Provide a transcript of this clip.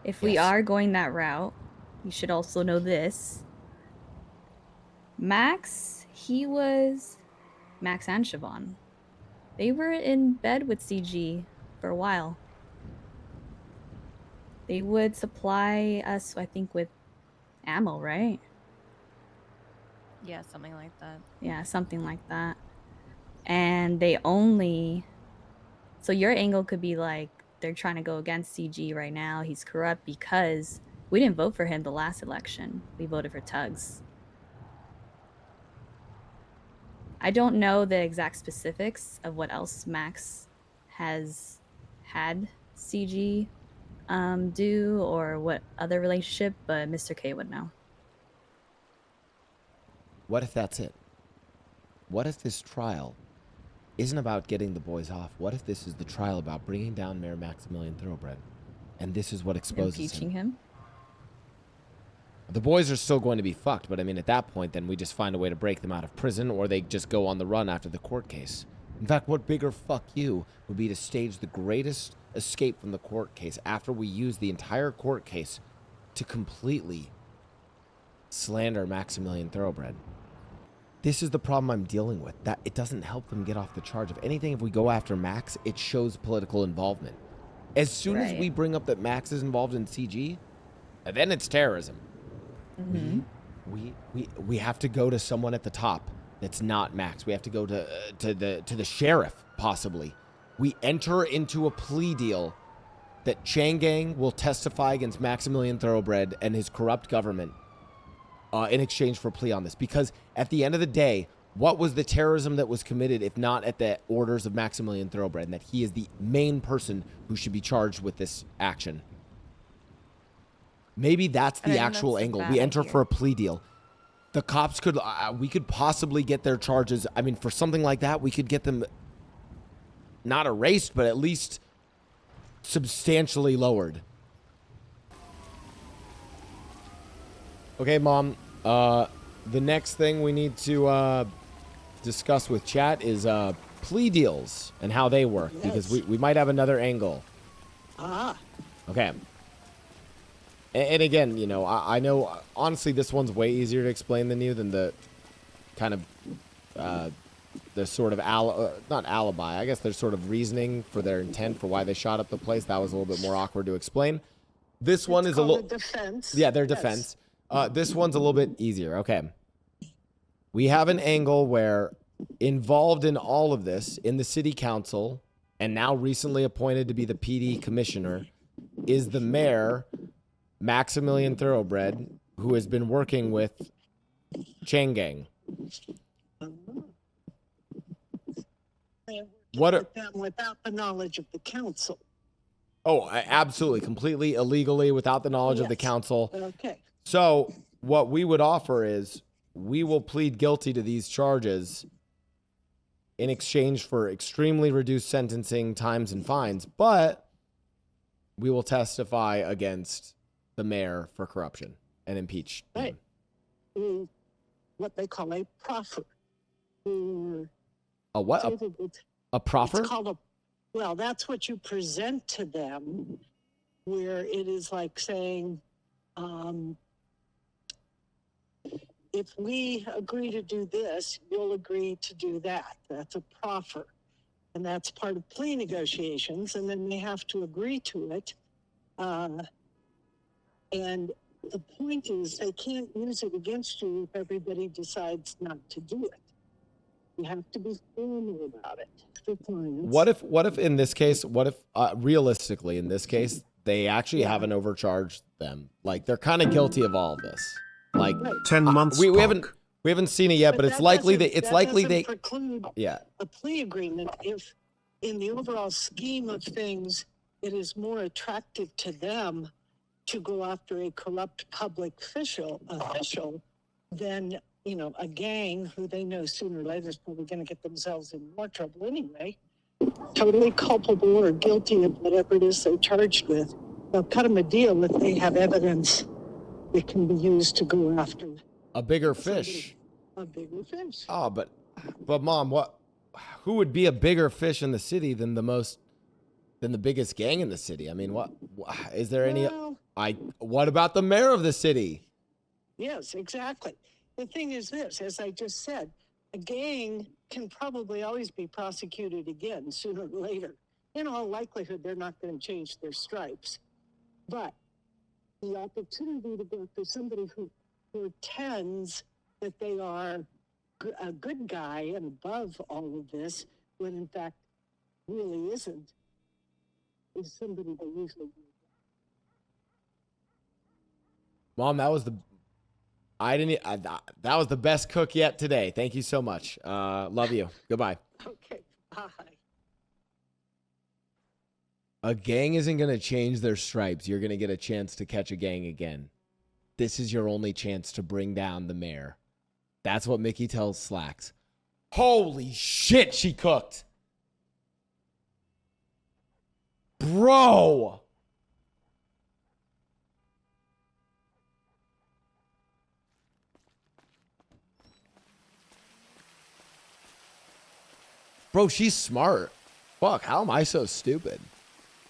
If we are going that route, you should also know this. Max and Siobhan. They were in bed with CG for a while. They would supply us, I think, with ammo, right? Yeah, something like that. Yeah, something like that. And they only... So your angle could be like, they're trying to go against CG right now. He's corrupt because we didn't vote for him the last election. We voted for Tugs. I don't know the exact specifics of what else Max has had CG do or what other relationship, but Mr. K would know. What if that's it? What if this trial isn't about getting the boys off? What if this is the trial about bringing down Mayor Maximilian Thoroughbred? And this is what exposes Impeaching him? The boys are still going to be fucked, but I mean, at that point, then we just find a way to break them out of prison, or they just go on the run after the court case. In fact, what bigger fuck you would be to stage the greatest escape from the court case after we use the entire court case to completely slander Maximilian Thoroughbred. This is the problem I'm dealing with, that it doesn't help them get off the charge. If anything, if we go after Max, it shows political involvement. As soon as we bring up that Max is involved in CG, then it's terrorism. Mm-hmm. We have to go to someone at the top that's not Max. We have to go to the sheriff, possibly. We enter into a plea deal that Chang Gang will testify against Maximilian Thoroughbred and his corrupt government in exchange for a plea on this. Because at the end of the day, what was the terrorism that was committed if not at the orders of Maximilian Thoroughbred, and that he is the main person who should be charged with this action? Maybe that's the actual angle. We enter for a plea deal. The cops could, we could possibly get their charges. I mean, for something like that, we could get them not erased, but at least substantially lowered. Okay, Mom. The next thing we need to discuss with chat is plea deals and how they work, because we might have another angle. Okay. And again, you know, I know, honestly, this one's way easier to explain than you, than the kind of, the sort of, not alibi, I guess there's sort of reasoning for their intent for why they shot up the place. That was a little bit more awkward to explain. This one is a little... defense. Yeah, their defense. This one's a little bit easier. Okay. We have an angle where involved in all of this, in the city council, and now recently appointed to be the PD commissioner, is the mayor... Maximilian Thoroughbred, who has been working with Chang Gang. What are them without the knowledge of the council? Oh, absolutely, completely illegally, without the knowledge of the council. Okay. So what we would offer is we will plead guilty to these charges in exchange for extremely reduced sentencing, times, and fines, but we will testify against the mayor for corruption and impeach him. What they call a proffer. A what? A proffer? It's called a, well, that's what you present to them, where it is like saying, if we agree to do this, you'll agree to do that. That's a proffer. And that's part of plea negotiations, and then they have to agree to it. And the point is, they can't use it against you if everybody decides not to do it. You have to be formal about it. What if in this case, realistically in this case, they actually haven't overcharged them? Like, they're kind of guilty of all of this. Like 10 months. We haven't seen it yet, but it's likely they preclude a plea agreement if in the overall scheme of things it is more attractive to them to go after a corrupt public official than, you know, a gang who they know sooner or later is probably going to get themselves in more trouble anyway. Totally culpable or guilty of whatever it is they're charged with. They'll cut them a deal if they have evidence that can be used to go after a bigger fish. A bigger fish. Oh, but Mom, who would be a bigger fish in the city than the biggest gang in the city? I mean, what is there any? What about the mayor of the city? Yes, exactly. The thing is this, as I just said, a gang can probably always be prosecuted again sooner or later. In all likelihood, they're not going to change their stripes. But the opportunity to go after somebody who pretends that they are a good guy and above all of this, when in fact really isn't, is somebody that usually. Mom, that was the that was the best cook yet today. Thank you so much. Love you. Goodbye. Okay, bye. A gang isn't going to change their stripes. You're going to get a chance to catch a gang again. This is your only chance to bring down the mayor. That's what Mickey tells Slacks. Holy shit, she cooked. Bro. Bro, she's smart. Fuck, how am I so stupid?